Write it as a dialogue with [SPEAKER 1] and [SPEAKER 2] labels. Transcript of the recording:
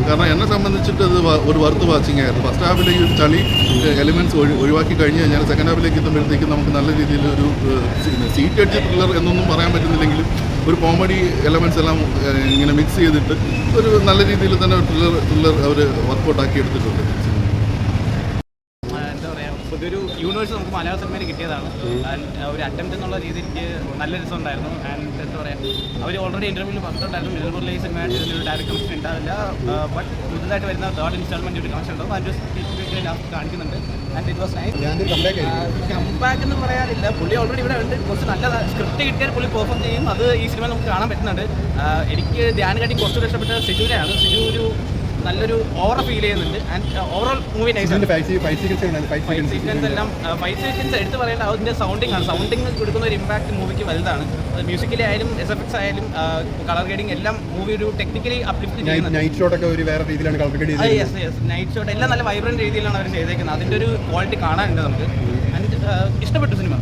[SPEAKER 1] കാരണം എന്നെ സംബന്ധിച്ചിട്ട് അത് ഒരു വർത്ത് വാച്ചിങ് ആയിരുന്നു. ഫസ്റ്റ് ഹാഫിലേക്ക് ഒരു ചളി എലിമെൻറ്റ്സ് ഒഴിവാക്കി കഴിഞ്ഞ് കഴിഞ്ഞാൽ സെക്കൻഡ് ഹാഫിലേക്ക് എത്തുമ്പോഴത്തേക്കും നമുക്ക് നല്ല രീതിയിൽ ഒരു സീറ്റ് അടിച്ച് ത്രില്ലർ എന്നൊന്നും പറയാൻ പറ്റുന്നില്ലെങ്കിലും ഒരു കോമഡി എലമെൻറ്റ്സ് എല്ലാം ഇങ്ങനെ മിക്സ് ചെയ്തിട്ട് ഒരു നല്ല രീതിയിൽ തന്നെ ത്രില്ലർ അവർ വർക്കൗട്ടാക്കി എടുത്തിട്ടുണ്ട്.
[SPEAKER 2] പുതിയൊരു യൂണിവേഴ്സ് നമുക്ക് മലയാള സിനിമയിൽ കിട്ടിയതാണ്. ഒരു അറ്റംപ്റ്റ് എന്നുള്ള രീതിക്ക് നല്ല രസമുണ്ടായിരുന്നു. ആൻഡ് എന്താ പറയുക, അവർ ഓൾറെഡി ഇൻ്റർവ്യൂവിൽ പറഞ്ഞിട്ടുണ്ടായിരുന്നു മിലർപൂരിലെ ഈ സിനിമയായിട്ട് ഇതിനൊരു ഡയറക്റ്റ് കണക്ഷൻ ഉണ്ടാവില്ല. ബട്ട് പുതുതായിട്ട് വരുന്ന തേർഡ് ഇൻസ്റ്റാൾമെൻറ്റ് ഒരു കണക്ഷൻ ഉണ്ടാവും. അതിൻ്റെ ലാസ്റ്റ് കാണിക്കുന്നുണ്ട്. And it was nice. Comeback എന്ന് പറയാനില്ല, പുള്ളി ഓൾറെഡി ഇവിടെ ഉണ്ട്. കുറച്ച് നല്ല സ്ക്രിപ്റ്റ് കിട്ടിയാൽ പുള്ളി പെർഫോം ചെയ്യും. അത് ഈ സിനിമ നമുക്ക് കാണാൻ പറ്റുന്നുണ്ട്. എനിക്ക് ധ്യാൻ കുറച്ചുകൂടി ഇഷ്ടപ്പെട്ട സിജുവിനെയാണ്. സിജു ഒരു നല്ലൊരു ഓവർ ഫീൽ ചെയ്യുന്നുണ്ട്. And overall movie nice. Fight sequence എല്ലാം ഫൈറ്റ് സീക്വൻസ് എടുത്ത് പറയേണ്ട അതിൻ്റെ സൗണ്ടിങ് ആണ്. സൗണ്ടിങ് കൊടുക്കുന്ന ഒരു ഇമ്പാക്ട് മൂവിക്ക് വലുതാണ്. അത് മ്യൂസിക്കലി ആയാലും SFX ആയാലും കളർ ഗ്രേഡിങ് എല്ലാം മൂവി ഒരു ടെക്നിക്കലി അപ്ലിഫ്റ്റ് ചെയ്യുന്നത്.
[SPEAKER 3] നൈറ്റ് ഷോട്ടൊക്കെ ഒരു വേറെ രീതിയിലാണ് കളർ ഗ്രേഡ് ചെയ്തത്.
[SPEAKER 2] യെസ് നൈറ്റ് ഷോട്ട് എല്ലാം നല്ല വൈബ്രന്റ് രീതിയിലാണ് അവർ ചെയ്തേക്കുന്നത്. അതിൻ്റെ ഒരു ക്വാളിറ്റി കാണാനുണ്ട് നമുക്ക്. ആൻഡ് ഇഷ്ടപ്പെട്ടു സിനിമ.